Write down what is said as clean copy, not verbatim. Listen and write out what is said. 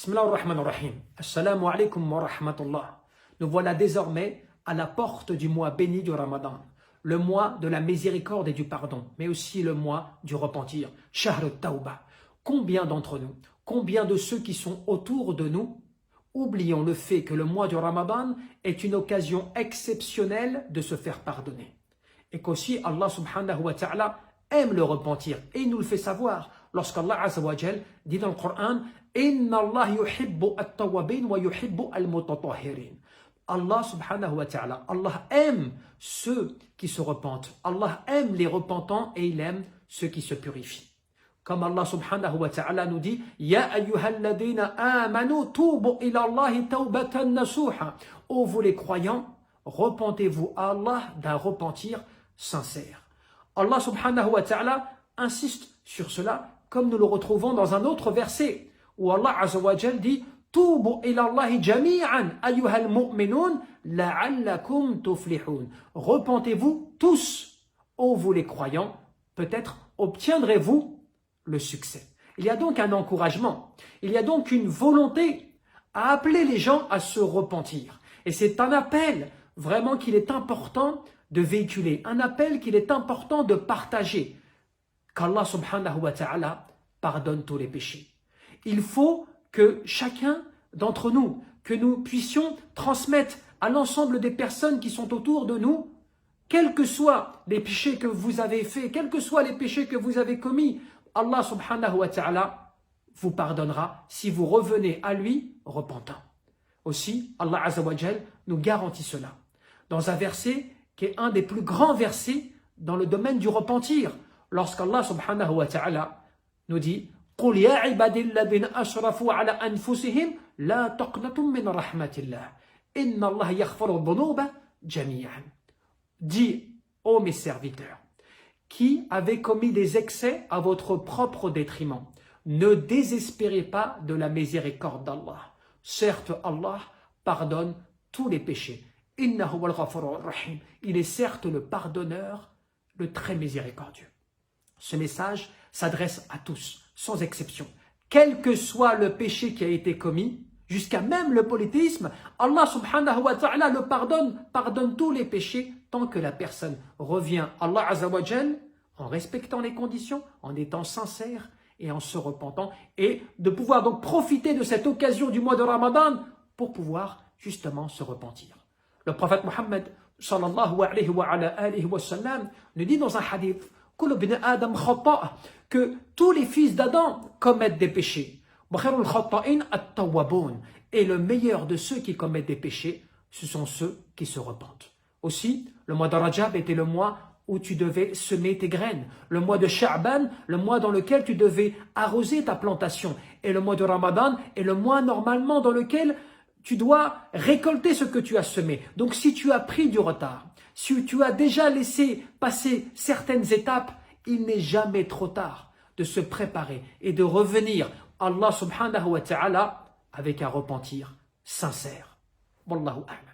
Bismillah ar-Rahman ar-Rahim. Assalamu alaikum wa rahmatullah. Nous voilà désormais à la porte du mois béni du Ramadan, le mois de la miséricorde et du pardon, mais aussi le mois du repentir, Shahr al-Tawbah. Combien d'entre nous, combien de ceux qui sont autour de nous, oublions le fait que le mois du Ramadan est une occasion exceptionnelle de se faire pardonner. Et qu'aussi Allah subhanahu wa ta'ala aime le repentir et il nous le fait savoir lorsqu'Allah azza wa jal dit dans le Coran Inna Allah yuhibbu at-tawwabin wa yuhibbu al-mutatahhirin. Allah subhanahu wa ta'ala, Allah aime ceux qui se repentent. Allah aime les repentants et il aime ceux qui se purifient. Comme Allah subhanahu wa ta'ala nous dit Ya ayyuhalladhina amanu tubu ila Allahi tawbatan nasuha. Ô vous les croyants, repentez-vous à Allah d'un repentir sincère. Allah subhanahu wa ta'ala insiste sur cela comme nous le retrouvons dans un autre verset où Allah azza wa jal dit Tubu ila Allahi jami'an ayyuhal mu'minun la'allakum tuflihun. Repentez-vous tous, ô vous les croyants, peut-être obtiendrez-vous le succès. Il y a donc un encouragement, il y a donc une volonté à appeler les gens à se repentir. Et c'est un appel vraiment qu'il est important de véhiculer, un appel qu'il est important de partager, qu'Allah subhanahu wa ta'ala pardonne tous les péchés. Il faut que chacun d'entre nous, que nous puissions transmettre à l'ensemble des personnes qui sont autour de nous, quels que soient les péchés que vous avez faits, quels que soient les péchés que vous avez commis, Allah subhanahu wa ta'ala vous pardonnera si vous revenez à lui repentant. Aussi, Allah azza wa jal nous garantit cela. Dans un verset qui est un des plus grands versets dans le domaine du repentir, lorsqu'Allah subhanahu wa ta'ala nous dit قُلْ يَا عِبَادِي الَّذِينَ أَشْرَفُوا عَلَى أَنفُسِهِمْ لَا تَقْنَطُوا مِنْ رَحْمَةِ اللَّهِ إِنَّ اللَّهَ يَغْفِرُ الذُّنُوبَ جَمِيعًا. Dis, ô mes serviteurs, qui avez commis des excès à votre propre détriment, ne désespérez pas de la miséricorde d'Allah. Certes, Allah pardonne tous les péchés. Innahu wal ghafurur rahim. Il est certes le pardonneur, le très miséricordieux. Ce message s'adresse à tous, sans exception. Quel que soit le péché qui a été commis, jusqu'à même le polythéisme, Allah subhanahu wa ta'ala le pardonne tous les péchés tant que la personne revient à Allah azza wa jal en respectant les conditions, en étant sincère et en se repentant, et de pouvoir donc profiter de cette occasion du mois de Ramadan pour pouvoir justement se repentir. Le prophète Mohammed sallallahu alayhi wa sallam nous dit dans un hadith que tous les fils d'Adam commettent des péchés. Et le meilleur de ceux qui commettent des péchés, ce sont ceux qui se repentent. Aussi, le mois de Rajab était le mois où tu devais semer tes graines. Le mois de Sha'ban, le mois dans lequel tu devais arroser ta plantation. Et le mois de Ramadan est le mois normalement dans lequel tu dois récolter ce que tu as semé. Donc si tu as pris du retard, si tu as déjà laissé passer certaines étapes, il n'est jamais trop tard de se préparer et de revenir à Allah subhanahu wa ta'ala avec un repentir sincère. Wallahu a'lam.